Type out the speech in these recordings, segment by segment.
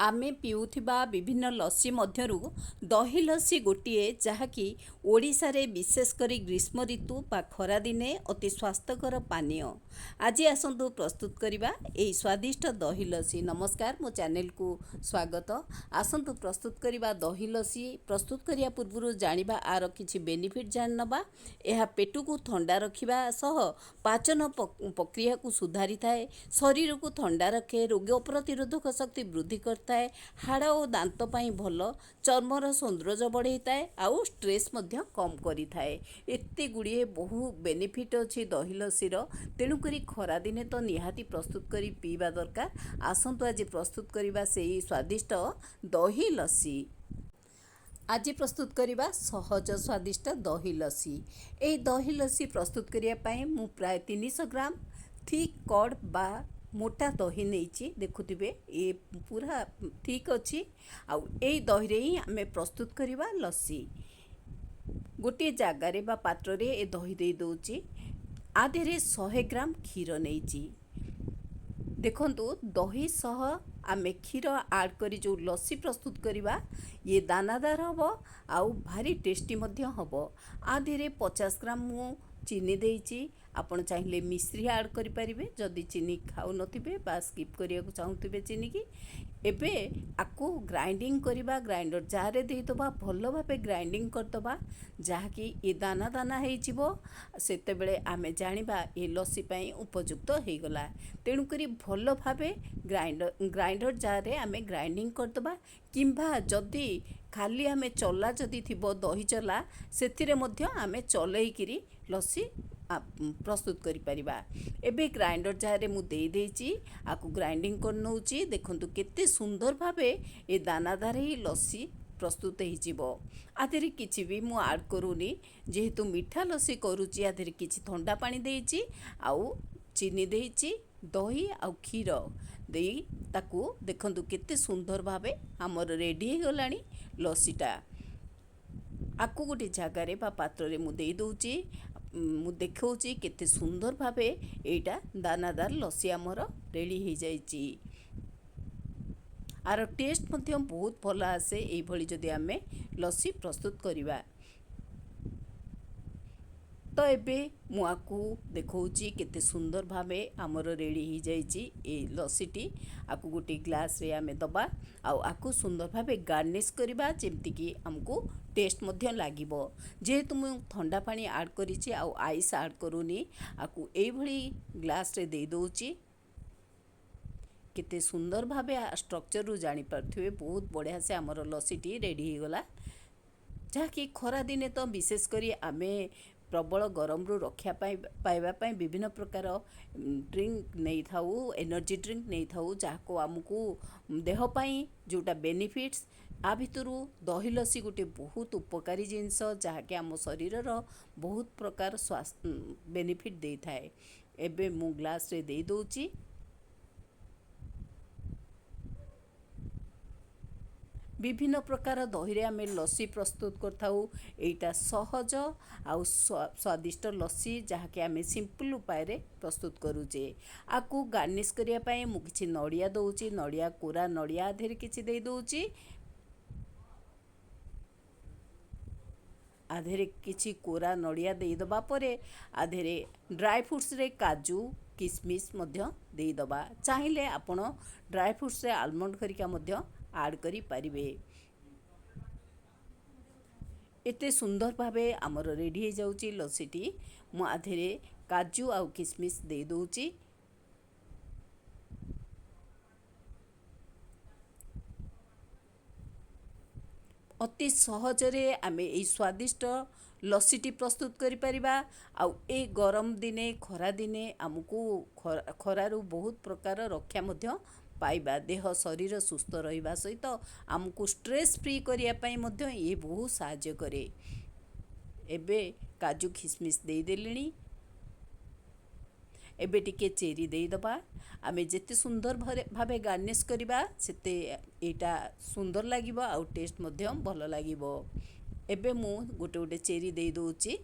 आमे पिउथिबा विभिन्न लस्सी मध्यरु दही लस्सी गोटिए जहाँकि ओडिशा रे विशेष करी ग्रीष्म ऋतु बा खरा दिने अति स्वास्थ्यकर पानीय। आज आसतु प्रस्तुत करिबा एई स्वादिष्ट दही लस्सी। नमस्कार, मो चैनल को स्वागत। आसतु प्रस्तुत करिबा दही लस्सी। प्रस्तुत करिया पूर्वरु जानिबा आर किछि बेनिफिट जान नबा। एहा पेटु को ठंडा रखिबा सह पाचन प्रक्रिया को सुधारी थाए, शरीर को ठंडा रखे, रोग प्रतिरोधक शक्ति वृद्धि कर थाए, हाड़ और दांत पाई भल, चर्मर सौंदर्य बढ़ाई थाए, आउ स्ट्रेस मध्य कम करी थाए। एते गुड़िए बहु बेनिफिट अछि दही लस्सीर। तेणुकरी खरा दिने तो निहाती प्रस्तुत करी पीवा दरकार। आसंतु आज प्रस्तुत करिबा सेई स्वादिष्ट दही लस्सी। आज प्रस्तुत करिबा सहज स्वादिष्ट दही लस्सी। एई दही लस्सी प्रस्तुत करिया पाई मु प्राय 300 ग्राम थिक कड बा मोटा दही नहीं देखुवे ये पूरा ठीक अच्छी। आउ ए दही रे ही आमे प्रस्तुत करिबा लस्सी। गोटे जगार बा पात्र रे ए दही दे दउची। आधे 100 ग्राम क्षीर नहीं देखंतु दही सह आमे क्षीर आड करी जो लस्सी प्रस्तुत करिबा ये दानादार हबो आउ भारी टेस्टी मध्य हबो। आधे 50 ग्राम मु चीनी देइची। आपण चाहिए मिश्री आड करि परिबे जदि चीनी खाउ नथिबे बा स्किप करिया को चाहुथिबे चीनी की। एबे आकु ग्राइंडिंग करिबा, ग्राइंडर जार रे देई दबा, भलो भाबे ग्राइंडिंग कर दबा जहाँकि ये दाना दाना हेइ जिवो। सेते बेले आमे जानिबा ए लस्सी पई उपयुक्त हेइ गला। तेणु करी भलो भाबे ग्राइंडर जार रे आमे ग्राइंडिंग कर दबा। किंबा जदि खाली आमे चला जदि थिबो दही चला सेथिरे मध्य आमे चलै किरी लस्सी प्रस्तुत करि परिबा। एबे ग्राइंडर जार रे मु देई देइची, आकु ग्राइंडिंग कर नउची। देखंतु केते सुंदर भाबे ए दानादार ही लस्सी प्रस्तुत हेइ जिवो। आधेरे किछि भी मु ऐड करूनी, जेहेतु मीठा लस्सी करूची आधेरे किछि ठंडा पानी देइची, आउ चीनी देइची, दही आउ क्षीर देई ताकू देखंतु केते सुंदर भाबे हमर रेडी हे गलानी लस्सीटा। आकु गोटे जगार बा पात्र रे मु देई दउची। मु देखौची केते सुंदर भाबे एटा दानादार लस्सी हमर रेडी हे जाइची। आर टेस्ट मध्य बहुत भल आसे एई भली जदि आमे लस्सी प्रस्तुत करिबा। तो एबे मु आकु देखौची केते सुंदर भाबे हमर रेडी हे जाइची ए लस्सीटी। आकु गोटे ग्लास रे आमे दबा आउ आकु सुंदर भाबे गार्निश करिबा जेमति कि हमकु टेस्ट मध्य लागिबो। जेहेतु मु ठंडा पानी ऐड करिची आउ आइस ऐड करूनी, आकु एई भली ग्लास रे देई दउची। केते सुंदर भाबे स्ट्रक्चर रु जानि परथिबे बहुत बढ़िया से हमर लस्सीटी रेडी हे गला। जहाँकि खरा दिने तो विशेष करी आमे प्रबल गरम रु रक्षा पाइबा पाई विभिन्न प्रकार ड्रिंक नहीं थाऊ, एनर्जी ड्रिंक नहीं थाऊ, जहाँको आमको देह पाई जोटा बेनिफिट्स आ भितरु दही लस्सी गोटे बहुत उपकारी जिनस जहाँकि आम शरीर बहुत प्रकार स्वास्थ्य बेनिफिट दे थाए। एबे मु ग्लास रे दे दउची। विभिन्न प्रकार दही रे आमे लस्सी प्रस्तुत करथाऊ। एटा सहज आउ स्वादिष्ट लस्सी जहाँकि आमे सिंपल उपाय रे प्रस्तुत करूचे। आकु गार्निश करिया पाए मु किछि नडिया दउची। नडिया कोरा नडिया आधेरे किछि देई दउची। आधेरे किछि कोरा नडिया देई दबा परे आधेरे ड्राई फ्रूट्स रे काजू किसमिस मध्य देई दबा। चाहिले आपण ड्राई फ्रूट्स रे आलमंड करिका मध्य ऐड करि परिबे। एते सुंदर भाबे हमर रेडी हे जाउची लस्सीटी। मु आधेरे काजू आउ किसमिस दे दउची। अति सहजरे आमे ए स्वादिष्ट लस्सीटी प्रस्तुत करि परिबा। आउ ए गरम दिने खरा दिने आमको खरारु बहुत प्रकार रक्षा मध्य पाइबा। देह शरीर सुस्थ रहिबा सहित आमको स्ट्रेस फ्री करिया पाई मध्य ये बहुत सहाय्य करे। एबे काजू किसमिस दे देलिनी। एबे टिके चेरी दे दबा। आमे जेते सुंदर भाबे गार्निश करिबा सेते एटा सुंदर लागिबो आउ टेस्ट मध्य भल लागिबो। एबे मु गोटे गोटे चेरी दे दउची।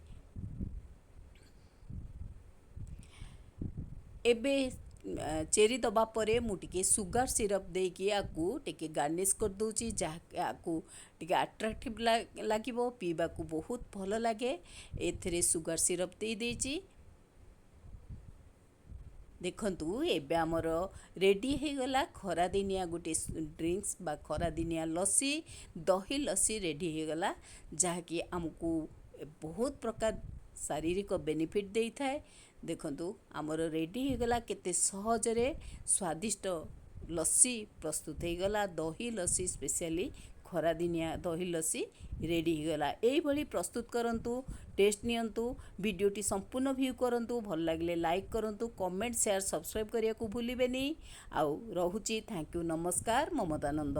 एबे चेरी दबा परे मु टिके सुगर सिरप देकी आकु टिके गार्निश कर दूची जहा आकु टिके अट्रैक्टिव लागिबो पीबा को बहुत भल लगे। एथिरे सुगर सिरप दे देची देखंतु एबे हमर रेडी हो गला खरा दिनिया गोटे ड्रिंक्स बा खरा दिनिया लस्सी दही लस्सी रेडी हो गला जहाँकि आमको बहुत प्रकार शारीरिक बेनिफिट दे थाए। देखंतु हमर रेडी हो गला केते सहजरे स्वादिष्ट लस्सी प्रस्तुत हो गला दही लस्सी स्पेशली खरा दिनिया दही लस्सी रेडी हो गला। एई भली प्रस्तुत करंतु टेस्ट नियंतु वीडियोटी संपूर्ण व्यू करंतु भल लागले लाइक करंतु कमेंट शेयर सब्सक्राइब करिया को भूलिबेनी। आउ रहुची थैंक यू नमस्कार ममतानंद।